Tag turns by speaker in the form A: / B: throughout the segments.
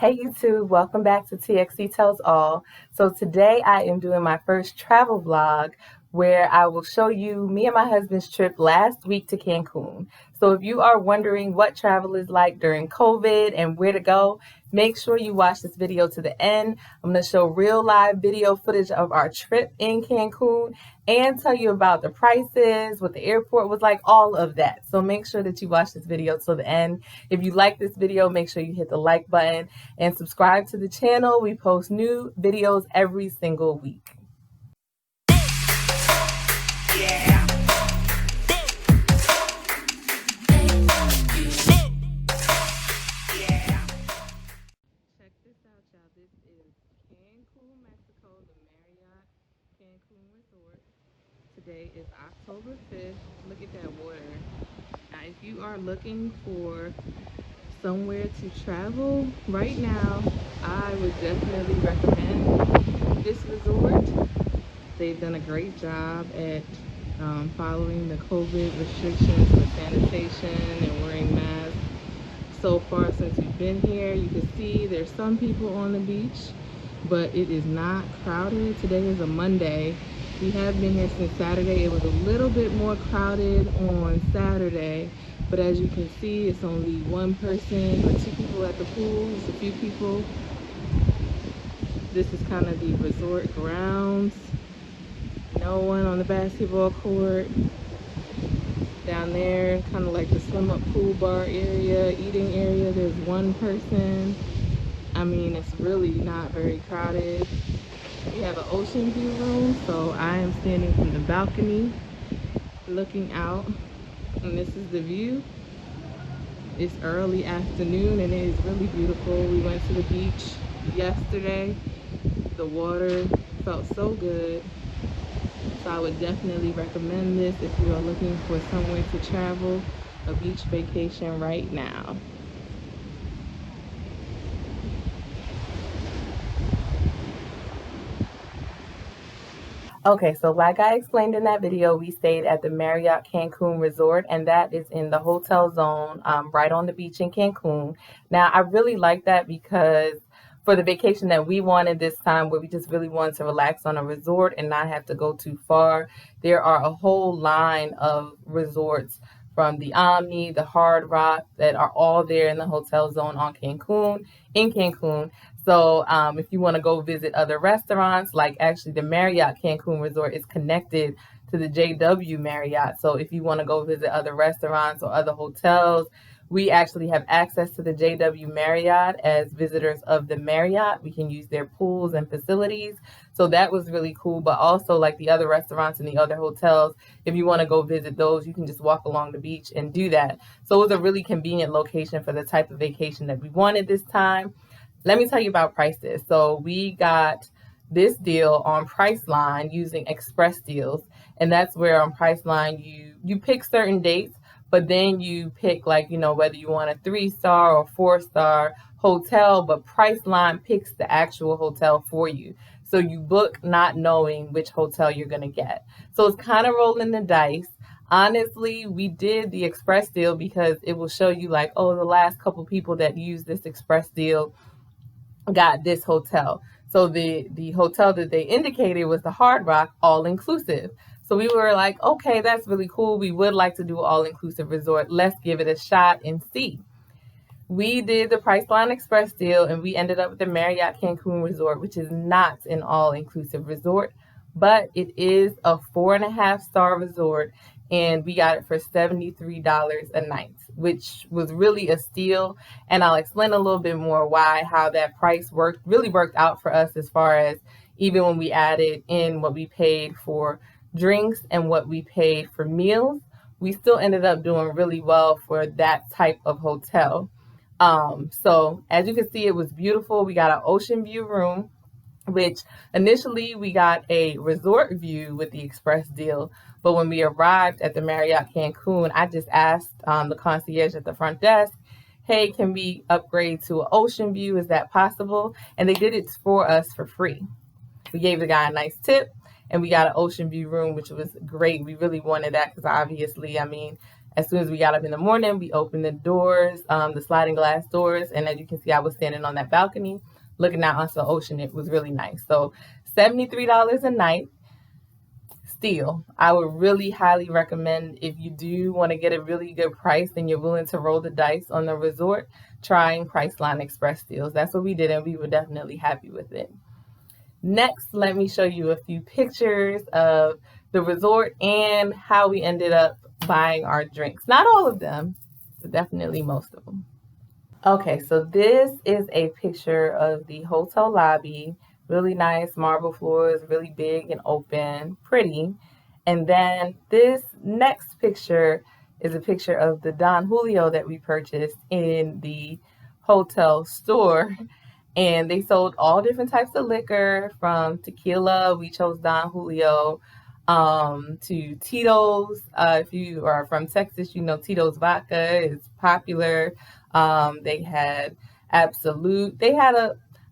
A: Hey YouTube, welcome back to TXC Tells All. So today I am doing my first travel vlog where I will show you me and my husband's trip last week to Cancun. So if you are wondering what travel is like during COVID and where to go, make sure you watch this video to the end. I'm going to show real live video footage of our trip in Cancun and tell you about the prices, what the airport was like, all of that. So make sure that you watch this video till the end. If you like this video, make sure you hit the like button and subscribe to the channel. We post new videos every single week. Yeah. Check this out, y'all. This is Cancun, Mexico, the Marriott Cancun Resort. Today is October 5th. Look at that water. Now, if you are looking for somewhere to travel right now, I would definitely recommend this resort. They've done a great job at following the COVID restrictions with sanitation and wearing masks. So far since we've been here, you can see there's some people on the beach, but it is not crowded. Today is a Monday. We have been here since Saturday. It was a little bit more crowded on Saturday, but as you can see, it's only one person or two people at the pool. It's a few people. This is kind of the resort grounds. No one on the basketball court. Down there, kind of like the swim up pool bar area, eating area, there's one person. I mean, it's really not very crowded. We have an ocean view room, so I am standing from the balcony looking out, and this is the view. It's early afternoon and it is really beautiful. We went to the beach yesterday. The water felt so good. So I would definitely recommend this if you are looking for somewhere to travel, a beach vacation right now. Okay, so like I explained in that video, we stayed at the Marriott Cancun Resort, and that is in the hotel zone right on the beach in Cancun. Now, I really like that because for the vacation that we wanted this time, where we just really wanted to relax on a resort and not have to go too far, there are a whole line of resorts from the Omni, the Hard Rock, that are all there in the hotel zone in Cancun. So if you want to go visit other restaurants, like actually the Marriott Cancun Resort is connected to the JW Marriott. So if you want to go visit other restaurants or other hotels, we actually have access to the JW Marriott as visitors of the Marriott. We can use their pools and facilities. So that was really cool. But also, like the other restaurants and the other hotels, if you want to go visit those, you can just walk along the beach and do that. So it was a really convenient location for the type of vacation that we wanted this time. Let me tell you about prices. So we got this deal on Priceline using Express Deals. And that's where on Priceline you pick certain dates, but then you pick, like, you know, whether you want a 3-star or 4-star hotel, but Priceline picks the actual hotel for you. So you book not knowing which hotel you're going to get. So it's kind of rolling the dice. Honestly, we did the Express Deal because it will show you, like, oh, the last couple people that used this Express Deal got this hotel. So the hotel that they indicated was the Hard Rock all-inclusive. So we were like, okay, that's really cool. We would like to do an all-inclusive resort. Let's give it a shot and see. We did the Priceline Express deal, and we ended up with the Marriott Cancun Resort, which is not an all-inclusive resort, but it is a 4.5-star resort, and we got it for $73 a night, which was really a steal. And I'll explain a little bit more how that price really worked out for us, as far as even when we added in what we paid for drinks and what we paid for meals, we still ended up doing really well for that type of hotel. So as you can see, it was beautiful. We got an ocean view room, which initially we got a resort view with the Express deal. But when we arrived at the Marriott Cancun, I just asked the concierge at the front desk, hey, can we upgrade to an ocean view? Is that possible? And they did it for us for free. We gave the guy a nice tip, and we got an ocean view room, which was great. We really wanted that because obviously, I mean, As soon as we got up in the morning, we opened the doors, the sliding glass doors, and as you can see, I was standing on that balcony looking out onto the ocean. It was really nice. So $73 a night. Still, I would really highly recommend, if you do want to get a really good price and you're willing to roll the dice on the resort, trying Priceline Express deals. That's what we did, and we were definitely happy with it. Next, let me show you a few pictures of the resort and how we ended up buying our drinks. Not all of them, but definitely most of them. Okay, so this is a picture of the hotel lobby. Really nice marble floors, really big and open, pretty. And then this next picture is a picture of the Don Julio that we purchased in the hotel store. And they sold all different types of liquor, from tequila, we chose Don Julio, to Tito's. If you are from Texas, you know Tito's vodka is popular. They had Absolute. They had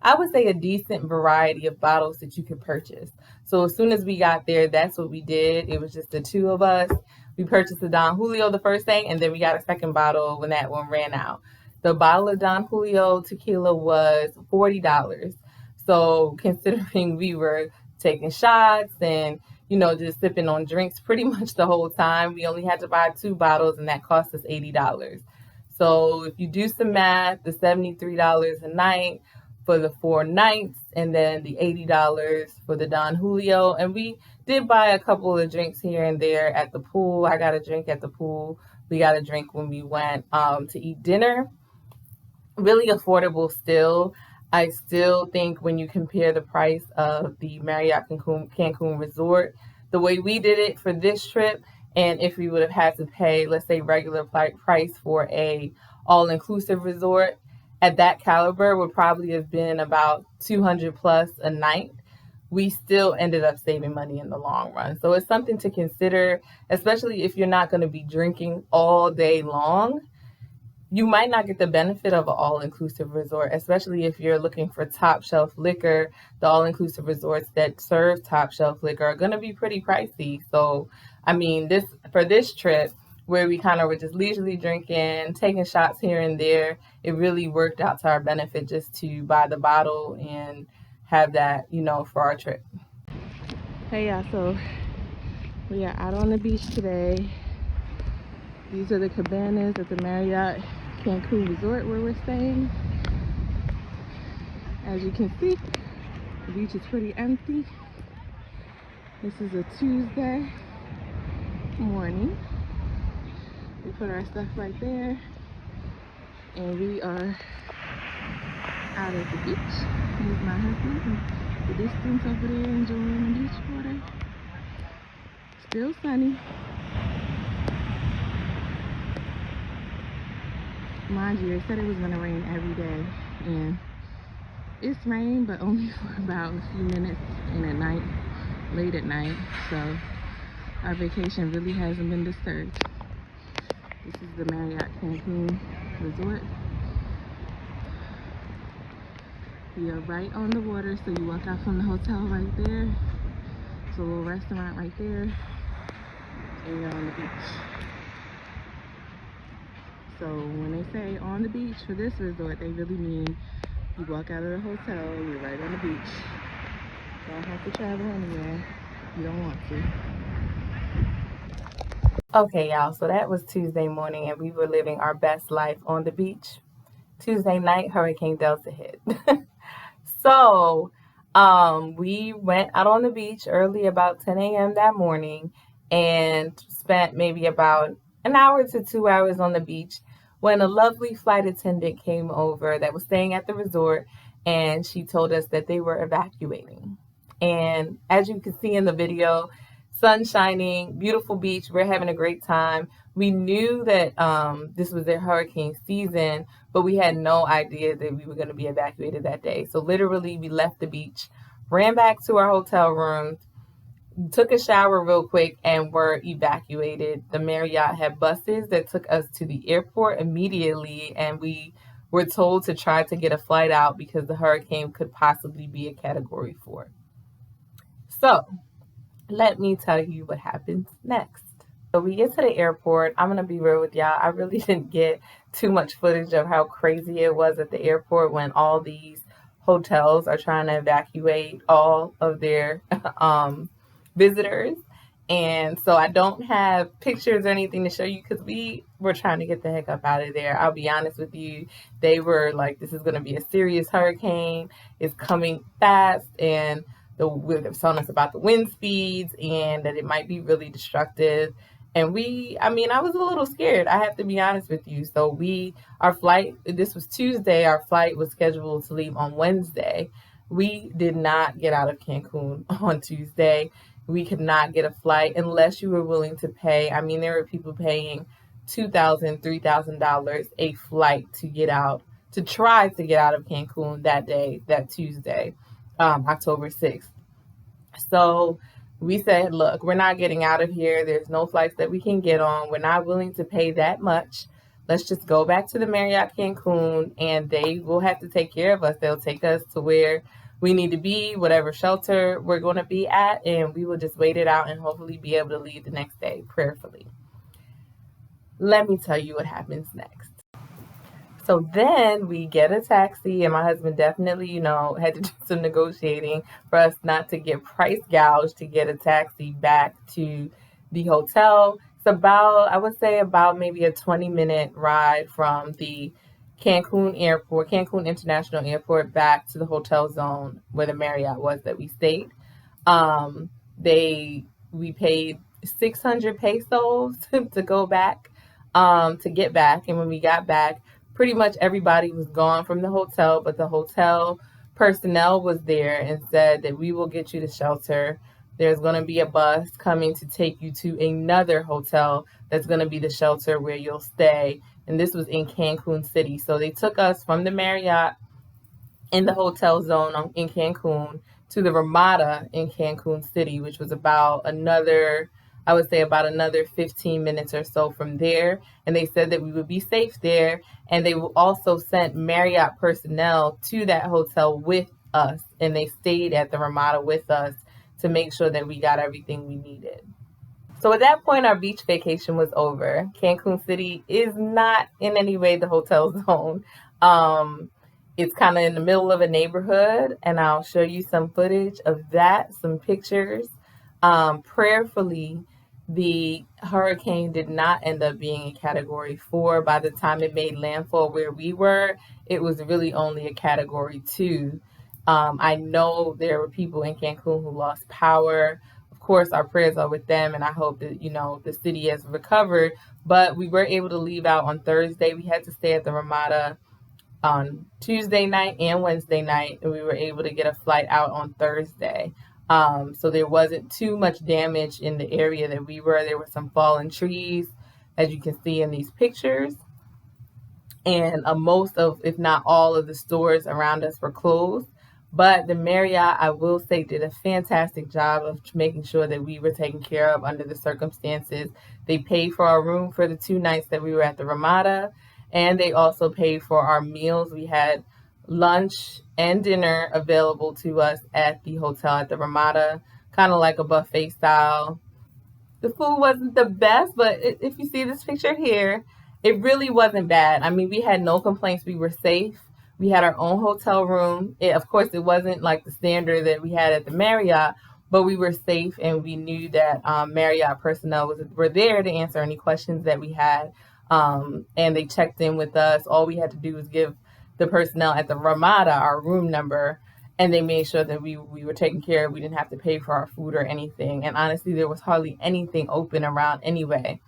A: I would say, a decent variety of bottles that you could purchase. So as soon as we got there, that's what we did. It was just the two of us. We purchased the Don Julio the first thing, and then we got a second bottle when that one ran out. The bottle of Don Julio tequila was $40. So considering we were taking shots and, just sipping on drinks pretty much the whole time, we only had to buy two bottles, and that cost us $80. So if you do some math, the $73 a night for the 4 nights, and then the $80 for the Don Julio. And we did buy a couple of drinks here and there at the pool. I got a drink at the pool. We got a drink when we went to eat dinner. Really affordable still. I still think when you compare the price of the Marriott Cancun Resort, the way we did it for this trip, and if we would have had to pay, let's say, regular price for a all-inclusive resort, at that caliber would probably have been about $200 plus a night. We still ended up saving money in the long run. So it's something to consider, especially if you're not going to be drinking all day long. You might not get the benefit of an all-inclusive resort, especially if you're looking for top-shelf liquor. The all-inclusive resorts that serve top-shelf liquor are going to be pretty pricey. So, for this trip, where we kind of were just leisurely drinking, taking shots here and there, it really worked out to our benefit just to buy the bottle and have that, for our trip. Hey y'all, so we are out on the beach today. These are the cabanas at the Marriott Cancun Resort where we're staying. As you can see, the beach is pretty empty. This is a Tuesday morning. We put our stuff right there, and we are out at the beach. Here's my husband in the distance over there enjoying the beach water. Still sunny. Mind you, they said it was going to rain every day, and it's rained, but only for about a few minutes and at night, late at night, so our vacation really hasn't been disturbed. This is the Marriott Cancun Resort. We are right on the water, so you walk out from the hotel right there. There's a little restaurant right there, and you're on the beach. So when they say on the beach for this resort, they really mean you walk out of the hotel, you're right on the beach. Don't have to travel anywhere. You don't want to. Okay, y'all, so that was Tuesday morning, and we were living our best life on the beach. Tuesday night, Hurricane Delta hit. So we went out on the beach early, about 10 a.m. that morning, and spent maybe about an hour to 2 hours on the beach when a lovely flight attendant came over that was staying at the resort, and she told us that they were evacuating. And as you can see in the video, sun shining, beautiful beach, we're having a great time. We knew that this was their hurricane season, but we had no idea that we were going to be evacuated that day. So literally, we left the beach, ran back to our hotel room, took a shower real quick, and were evacuated. The Marriott had buses that took us to the airport immediately, and we were told to try to get a flight out because the hurricane could possibly be a Category 4. So let me tell you what happens next. So we get to the airport. I'm gonna be real with y'all. I really didn't get too much footage of how crazy it was at the airport when all these hotels are trying to evacuate all of their visitors. And so I don't have pictures or anything to show you because we were trying to get the heck up out of there. I'll be honest with you. They were like, this is going to be a serious hurricane. It's coming fast. And they were telling us about the wind speeds and that it might be really destructive. And I was a little scared. I have to be honest with you. So our flight, this was Tuesday. Our flight was scheduled to leave on Wednesday. We did not get out of Cancun on Tuesday. We could not get a flight unless you were willing to pay. There were people paying $2,000, $3,000 a flight to try to get out of Cancun that day, that Tuesday, October 6th. So we said, look, we're not getting out of here. There's no flights that we can get on. We're not willing to pay that much. Let's just go back to the Marriott Cancun and they will have to take care of us. They'll take us to where we need to be, whatever shelter we're going to be at, and we will just wait it out and hopefully be able to leave the next day, prayerfully. Let me tell you what happens next. So then we get a taxi, and my husband definitely, had to do some negotiating for us not to get price gouged to get a taxi back to the hotel. It's I would say about maybe a 20-minute ride from the Cancun Airport, Cancun International Airport, back to the hotel zone where the Marriott was that we stayed. Um, we paid 600 pesos to go back, to get back, and when we got back, pretty much everybody was gone from the hotel, but the hotel personnel was there and said that we will get you to shelter. There's going to be a bus coming to take you to another hotel that's going to be the shelter where you'll stay. And this was in Cancun City. So they took us from the Marriott in the hotel zone in Cancun to the Ramada in Cancun City, which was about another 15 minutes or so from there. And they said that we would be safe there. And they also sent Marriott personnel to that hotel with us. And they stayed at the Ramada with us to make sure that we got everything we needed. So at that point, our beach vacation was over. Cancun City is not in any way the hotel zone. It's kind of in the middle of a neighborhood, and I'll show you some footage of that, some pictures. Prayerfully, the hurricane did not end up being a Category 4. By the time it made landfall where we were, it was really only a Category 2. I know there were people in Cancun who lost power. Of course, our prayers are with them, and I hope that, the city has recovered. But we were able to leave out on Thursday. We had to stay at the Ramada on Tuesday night and Wednesday night, and we were able to get a flight out on Thursday. So there wasn't too much damage in the area that we were. There were some fallen trees, as you can see in these pictures. And most of, if not all of the stores around us were closed. But the Marriott, I will say, did a fantastic job of making sure that we were taken care of under the circumstances. They paid for our room for the 2 nights that we were at the Ramada, and they also paid for our meals. We had lunch and dinner available to us at the hotel at the Ramada, kind of like a buffet style. The food wasn't the best, but if you see this picture here, it really wasn't bad. We had no complaints. We were safe. We had our own hotel room. Of course, it wasn't like the standard that we had at the Marriott, but we were safe, and we knew that Marriott personnel were there to answer any questions that we had, and they checked in with us. All we had to do was give the personnel at the Ramada our room number, and they made sure that we were taken care of. We didn't have to pay for our food or anything, and honestly, there was hardly anything open around anyway.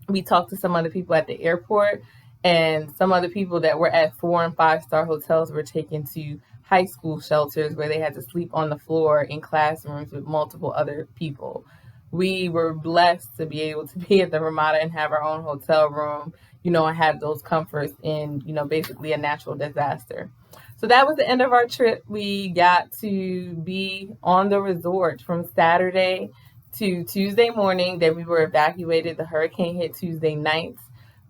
A: We talked to some other people at the airport, and some other people that were at 4- and 5-star hotels were taken to high school shelters where they had to sleep on the floor in classrooms with multiple other people. We were blessed to be able to be at the Ramada and have our own hotel room, and have those comforts in, basically a natural disaster. So that was the end of our trip. We got to be on the resort from Saturday to Tuesday morning. Then we were evacuated. The hurricane hit Tuesday night.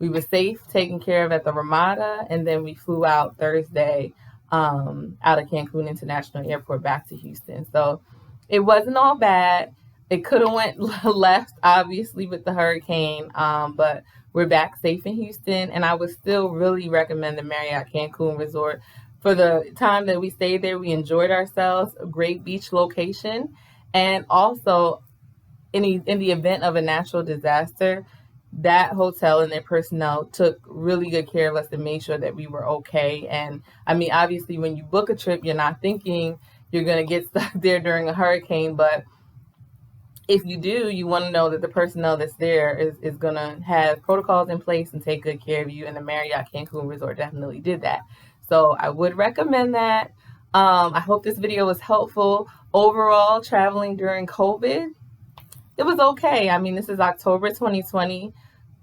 A: We were safe, taken care of at the Ramada, and then we flew out Thursday out of Cancun International Airport back to Houston. So it wasn't all bad. it could have went left, obviously, with the hurricane, but we're back safe in Houston, and I would still really recommend the Marriott Cancun Resort. For the time that we stayed there, we enjoyed ourselves, a great beach location, and also in the event of a natural disaster, that hotel and their personnel took really good care of us and made sure that we were okay. And I mean, obviously, when you book a trip, you're not thinking you're going to get stuck there during a hurricane, but if you do, you want to know that the personnel that's there is going to have protocols in place and take good care of you. And the Marriott Cancun Resort definitely did that. So I would recommend that. I hope this video was helpful. Overall, traveling during COVID, it was okay. I mean, this is October 2020.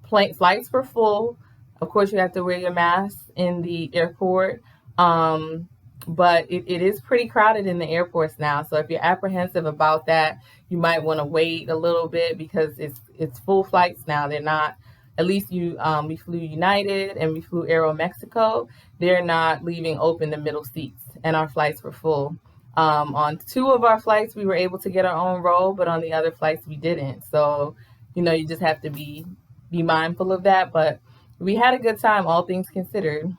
A: Flights were full. Of course, you have to wear your mask in the airport. But it is pretty crowded in the airports now. So if you're apprehensive about that, you might want to wait a little bit because it's full flights now. They're not. At least we flew United and we flew Aero Mexico. They're not leaving open the middle seats, and our flights were full. On two of our flights, we were able to get our own row, but on the other flights, we didn't. So, you just have to be mindful of that. But we had a good time, all things considered.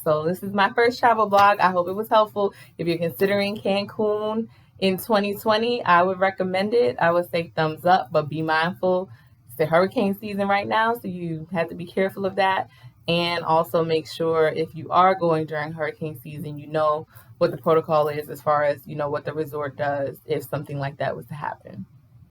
A: So this is my first travel blog. I hope it was helpful. If you're considering Cancun in 2020, I would recommend it. I would say thumbs up, but be mindful. It's the hurricane season right now, so you have to be careful of that. And also make sure if you are going during hurricane season, you know what the protocol is as far as, what the resort does if something like that was to happen.